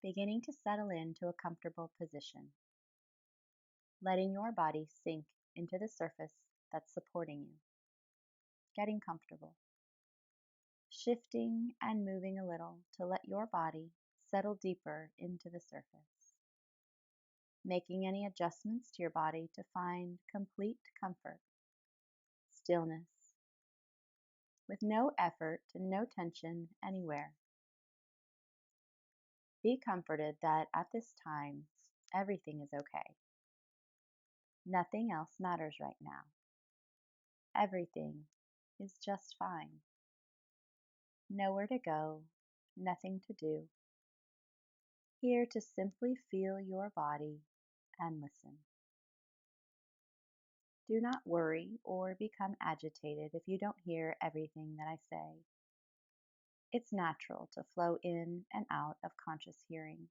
beginning to settle into a comfortable position, letting your body sink into the surface that's supporting you, getting comfortable, shifting and moving a little to let your body settle deeper into the surface, making any adjustments to your body to find complete comfort, stillness, with no effort and no tension anywhere. Be comforted that at this time, everything is okay. Nothing else matters right now. Everything is just fine. Nowhere to go, nothing to do. Here to simply feel your body and listen. Do not worry or become agitated if you don't hear everything that I say. It's natural to flow in and out of conscious hearing.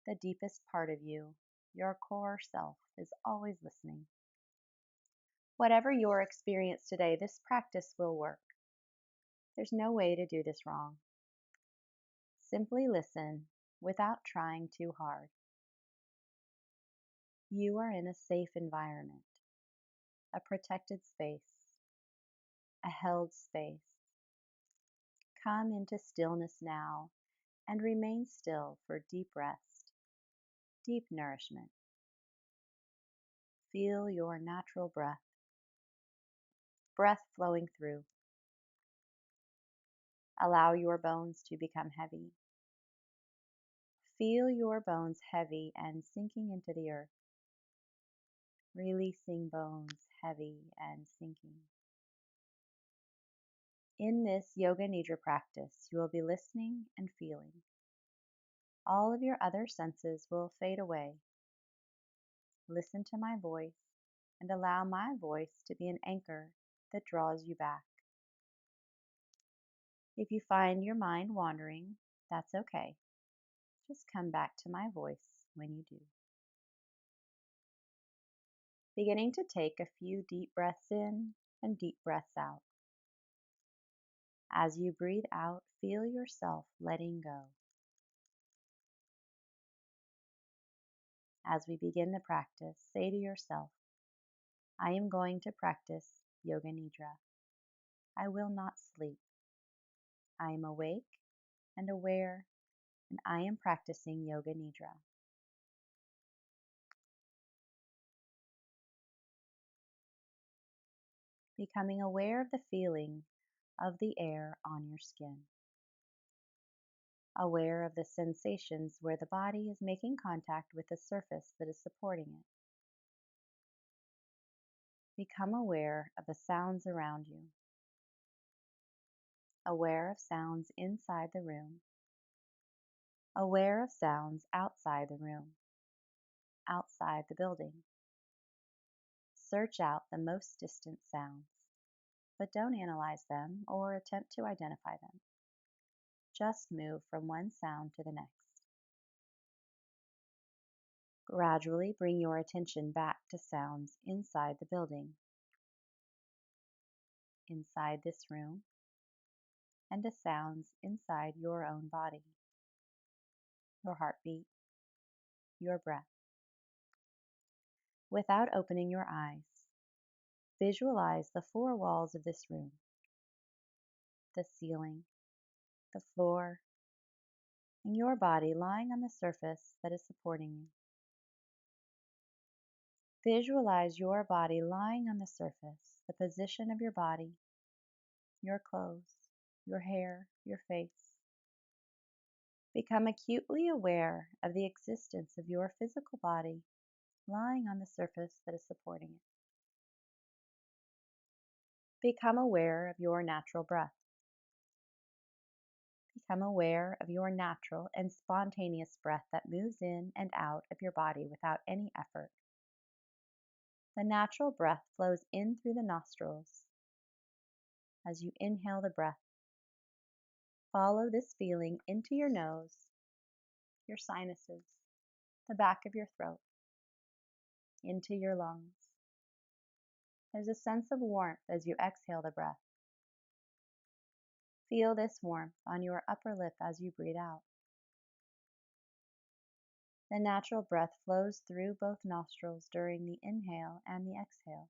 The deepest part of you, your core self, is always listening. Whatever your experience today, this practice will work. There's no way to do this wrong. Simply listen without trying too hard. You are in a safe environment, a protected space, a held space. Come into stillness now and remain still for deep rest, deep nourishment. Feel your natural breath, breath flowing through. Allow your bones to become heavy. Feel your bones heavy and sinking into the earth. Releasing bones heavy and sinking. In this Yoga Nidra practice, you will be listening and feeling. All of your other senses will fade away. Listen to my voice and allow my voice to be an anchor that draws you back. If you find your mind wandering, that's okay. Just come back to my voice when you do. Beginning to take a few deep breaths in and deep breaths out. As you breathe out, feel yourself letting go. As we begin the practice, say to yourself, I am going to practice Yoga Nidra. I will not sleep. I am awake and aware, and I am practicing Yoga Nidra. Becoming aware of the feeling of the air on your skin. Aware of the sensations where the body is making contact with the surface that is supporting it. Become aware of the sounds around you. Aware of sounds inside the room. Aware of sounds outside the room, outside the building. Search out the most distant sounds, but don't analyze them or attempt to identify them. Just move from one sound to the next. Gradually bring your attention back to sounds inside the building, inside this room, and to sounds inside your own body, your heartbeat, your breath. Without opening your eyes, visualize the four walls of this room, the ceiling, the floor, and your body lying on the surface that is supporting you. Visualize your body lying on the surface, the position of your body, your clothes, your hair, your face. Become acutely aware of the existence of your physical body lying on the surface that is supporting it. Become aware of your natural breath. Become aware of your natural and spontaneous breath that moves in and out of your body without any effort. The natural breath flows in through the nostrils. As you inhale the breath, follow this feeling into your nose, your sinuses, the back of your throat, into your lungs. There's a sense of warmth as you exhale the breath. Feel this warmth on your upper lip as you breathe out. The natural breath flows through both nostrils during the inhale and the exhale.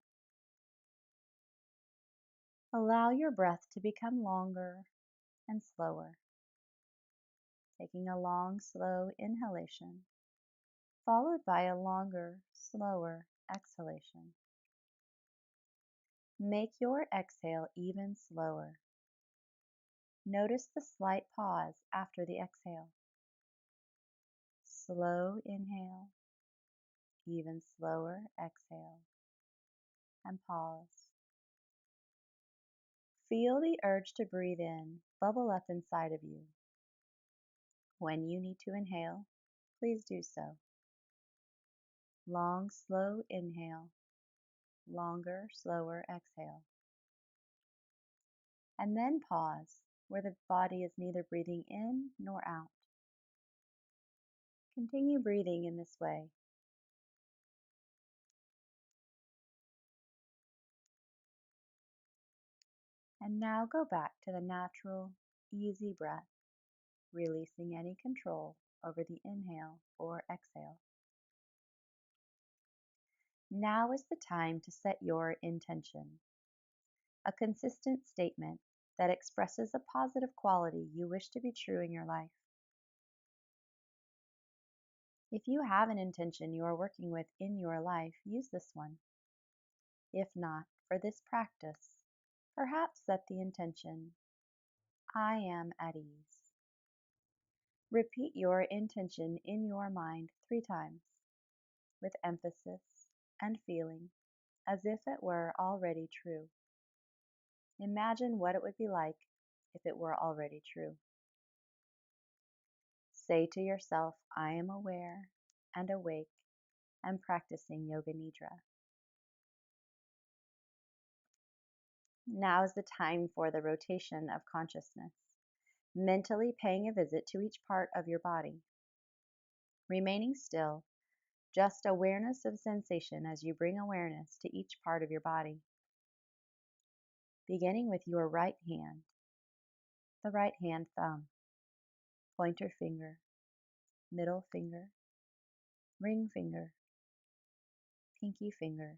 Allow your breath to become longer and slower, taking a long, slow inhalation, followed by a longer, slower exhalation. Make your exhale even slower. Notice the slight pause after the exhale. Slow inhale, even slower exhale, and pause. Feel the urge to breathe in bubble up inside of you. When you need to inhale, please do so. Long, slow inhale, longer, slower exhale. And then pause where the body is neither breathing in nor out. Continue breathing in this way. And now go back to the natural, easy breath, releasing any control over the inhale or exhale. Now is the time to set your intention, a consistent statement that expresses a positive quality you wish to be true in your life. If you have an intention you are working with in your life, use this one. If not, for this practice, perhaps set the intention, I am at ease. Repeat your intention in your mind 3 times, with emphasis and feeling, as if it were already true. Imagine what it would be like if it were already true. Say to yourself, I am aware and awake and practicing Yoga Nidra. Now is the time for the rotation of consciousness, mentally paying a visit to each part of your body. Remaining still, just awareness of sensation as you bring awareness to each part of your body. Beginning with your right hand, the right hand thumb, pointer finger, middle finger, ring finger, pinky finger,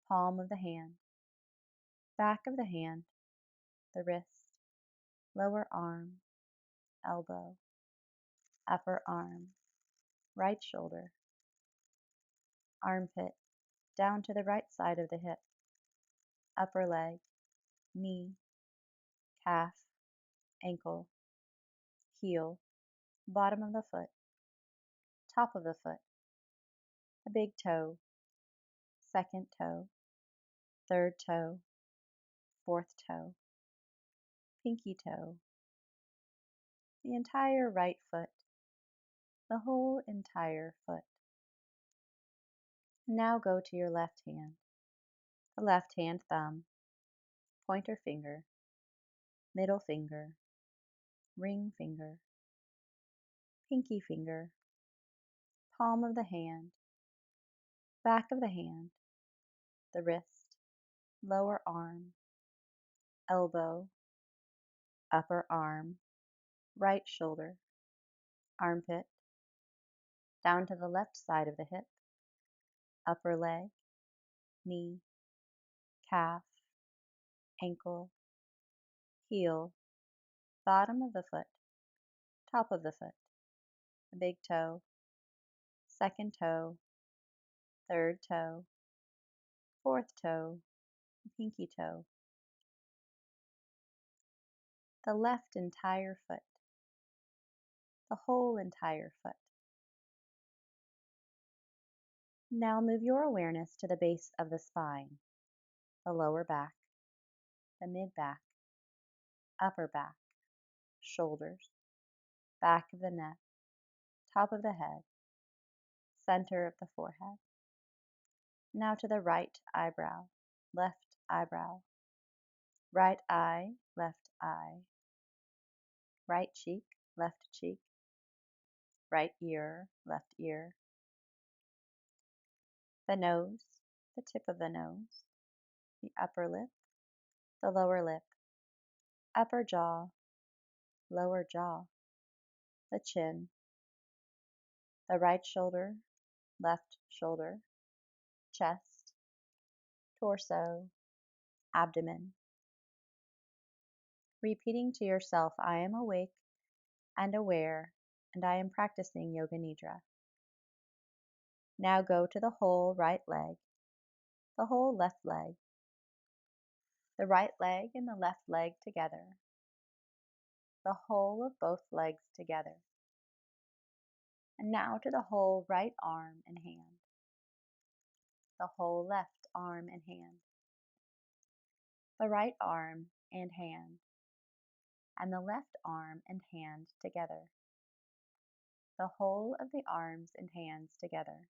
palm of the hand, back of the hand, the wrist, lower arm, elbow, upper arm, right shoulder, armpit, down to the right side of the hip, upper leg, knee, calf, ankle, heel, bottom of the foot, top of the foot, a big toe, second toe, third toe, fourth toe, pinky toe, the entire right foot, the whole entire foot. Now go to your left hand, the left hand thumb, pointer finger, middle finger, ring finger, pinky finger, palm of the hand, back of the hand, the wrist, lower arm, elbow, upper arm, right shoulder, armpit, down to the left side of the hip, upper leg, knee, calf, ankle, heel, bottom of the foot, top of the foot, the big toe, second toe, third toe, fourth toe, pinky toe, the left entire foot, the whole entire foot. Now move your awareness to the base of the spine, the lower back, the mid-back, upper back, shoulders, back of the neck, top of the head, center of the forehead. Now to the right eyebrow, left eyebrow, right eye, left eye, right cheek, left cheek, right ear, left ear, the nose, the tip of the nose, the upper lip, the lower lip, upper jaw, lower jaw, the chin, the right shoulder, left shoulder, chest, torso, abdomen. Repeating to yourself, I am awake and aware, and I am practicing Yoga Nidra. Now go to the whole right leg, the whole left leg, the right leg and the left leg together, the whole of both legs together. And now to the whole right arm and hand, the whole left arm and hand, the right arm and hand, and the left arm and hand together, the whole of the arms and hands together.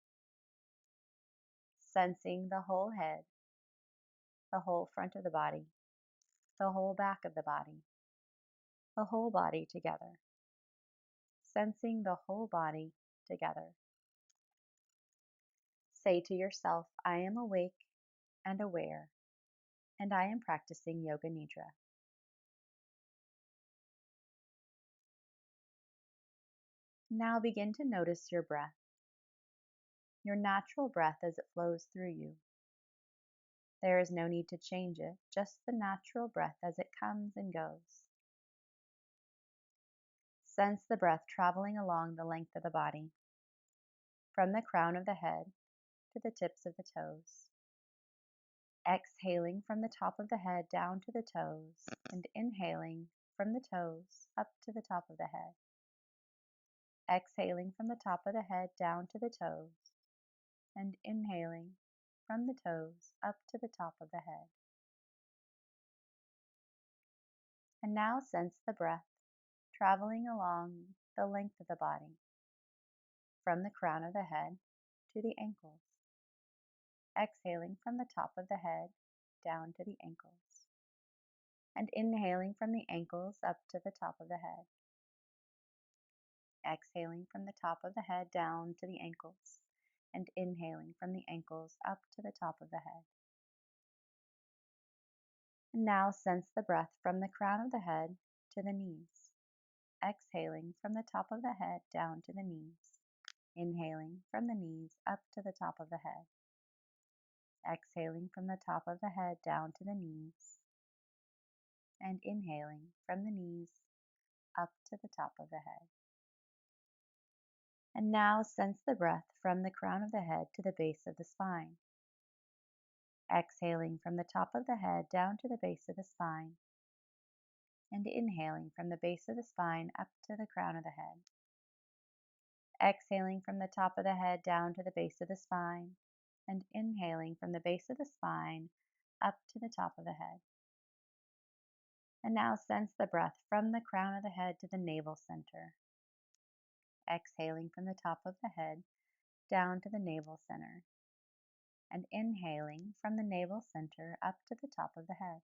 Sensing the whole head, the whole front of the body, the whole back of the body, the whole body together. Sensing the whole body together. Say to yourself, I am awake and aware, and I am practicing Yoga Nidra. Now begin to notice your breath, your natural breath as it flows through you. There is no need to change it, just the natural breath as it comes and goes. Sense the breath traveling along the length of the body, from the crown of the head to the tips of the toes. Exhaling from the top of the head down to the toes, and inhaling from the toes up to the top of the head. Exhaling from the top of the head down to the toes, and inhaling from the toes up to the top of the head. And now sense the breath traveling along the length of the body, from the crown of the head to the ankles. Exhaling from the top of the head down to the ankles, and inhaling from the ankles up to the top of the head. Exhaling from the top of the head down to the ankles, and inhaling from the ankles up to the top of the head. And now sense the breath from the crown of the head to the knees. Exhaling from the top of the head down to the knees. Inhaling from the knees up to the top of the head. Exhaling from the top of the head down to the knees. And inhaling from the knees up to the top of the head. And now sense the breath from the crown of the head to the base of the spine. Exhaling from the top of the head down to the base of the spine, and inhaling from the base of the spine up to the crown of the head. Exhaling from the top of the head down to the base of the spine, and inhaling from the base of the spine up to the top of the head. And now sense the breath from the crown of the head to the navel center. Exhaling from the top of the head down to the navel center, and inhaling from the navel center up to the top of the head.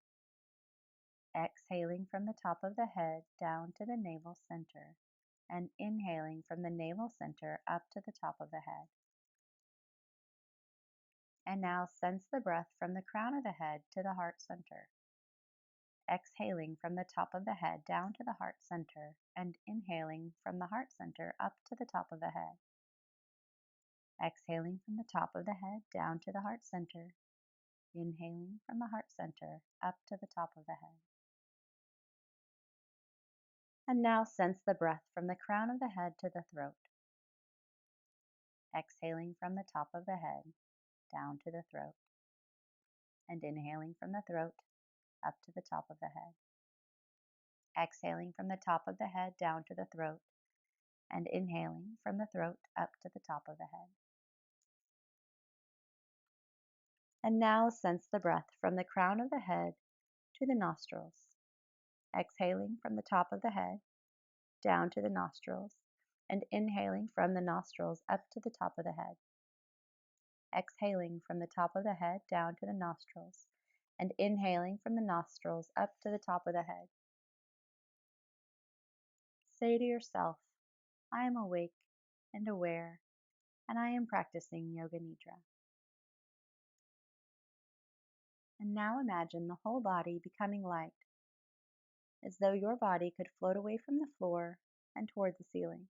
Exhaling from the top of the head down to the navel center, and inhaling from the navel center up to the top of the head. And now sense the breath from the crown of the head to the heart center. Exhaling from the top of the head down to the heart center, and inhaling from the heart center up to the top of the head. Exhaling from the top of the head down to the heart center, inhaling from the heart center up to the top of the head. And now sense the breath from the crown of the head to the throat. Exhaling from the top of the head down to the throat, and inhaling from the throat up to the top of the head. Exhaling from the top of the head down to the throat, and inhaling from the throat up to the top of the head. And now sense the breath from the crown of the head to the nostrils. Exhaling from the top of the head down to the nostrils, and inhaling from the nostrils up to the top of the head. Exhaling from the top of the head down to the nostrils, and inhaling from the nostrils up to the top of the head. Say to yourself, I am awake and aware, and I am practicing Yoga Nidra. And now imagine the whole body becoming light, as though your body could float away from the floor and toward the ceiling.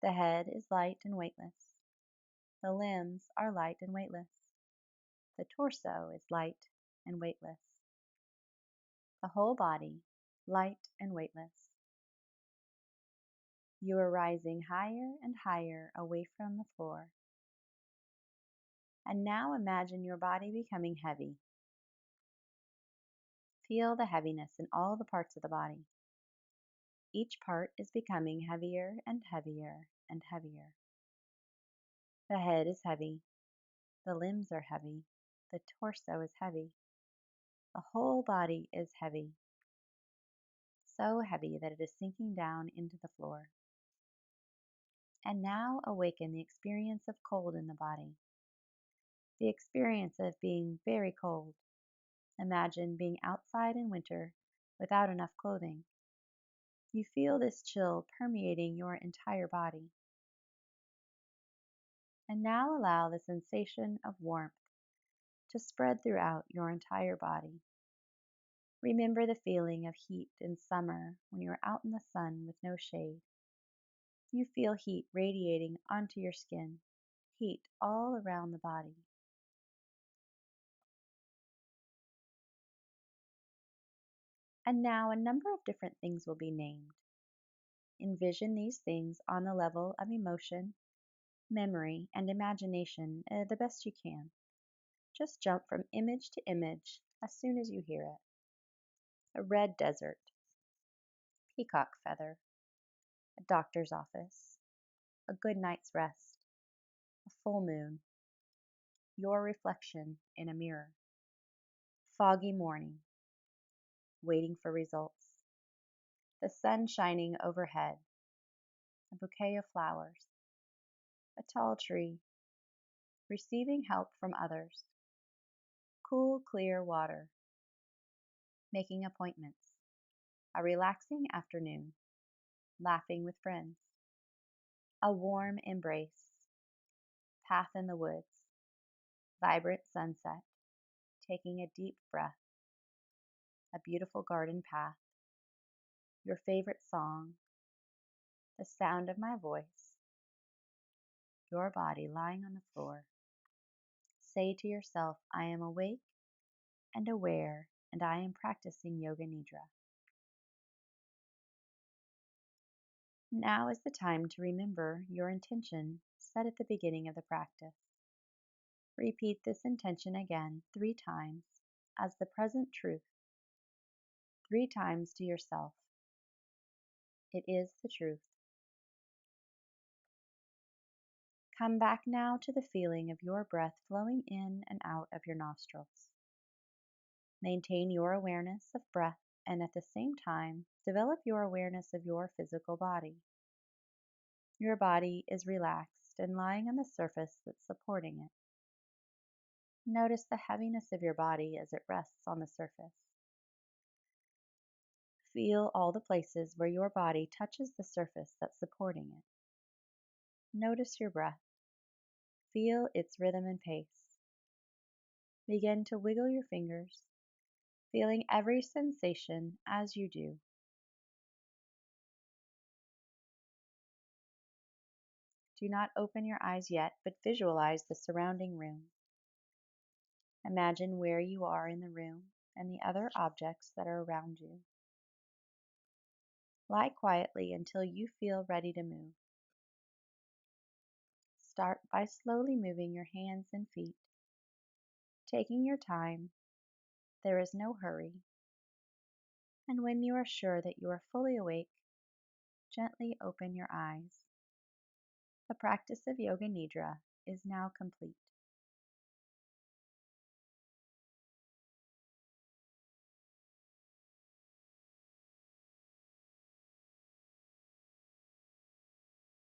The head is light and weightless. The limbs are light and weightless. The torso is light and weightless. The whole body, light and weightless. You are rising higher and higher away from the floor. And now imagine your body becoming heavy. Feel the heaviness in all the parts of the body. Each part is becoming heavier and heavier and heavier. The head is heavy. The limbs are heavy. The torso is heavy. The whole body is heavy. So heavy that it is sinking down into the floor. And now awaken the experience of cold in the body. The experience of being very cold. Imagine being outside in winter without enough clothing. You feel this chill permeating your entire body. And now allow the sensation of warmth to spread throughout your entire body. Remember the feeling of heat in summer when you're out in the sun with no shade. You feel heat radiating onto your skin, heat all around the body. And now a number of different things will be named. Envision these things on the level of emotion, memory, and imagination the best you can. Just jump from image to image as soon as you hear it. A red desert, peacock feather, a doctor's office, a good night's rest, a full moon, your reflection in a mirror, foggy morning, waiting for results, the sun shining overhead, a bouquet of flowers, a tall tree, receiving help from others, cool, clear water, making appointments, a relaxing afternoon, laughing with friends, a warm embrace, path in the woods, vibrant sunset, taking a deep breath, a beautiful garden path, your favorite song, the sound of my voice, your body lying on the floor. Say to yourself, I am awake and aware, and I am practicing Yoga Nidra. Now is the time to remember your intention set at the beginning of the practice. Repeat this intention again 3 times as the present truth. 3 times to yourself. It is the truth. Come back now to the feeling of your breath flowing in and out of your nostrils. Maintain your awareness of breath and at the same time, develop your awareness of your physical body. Your body is relaxed and lying on the surface that's supporting it. Notice the heaviness of your body as it rests on the surface. Feel all the places where your body touches the surface that's supporting it. Notice your breath. Feel its rhythm and pace. Begin to wiggle your fingers, feeling every sensation as you do. Do not open your eyes yet, but visualize the surrounding room. Imagine where you are in the room and the other objects that are around you. Lie quietly until you feel ready to move. Start by slowly moving your hands and feet. Taking your time, there is no hurry. And when you are sure that you are fully awake, gently open your eyes. The practice of Yoga Nidra is now complete.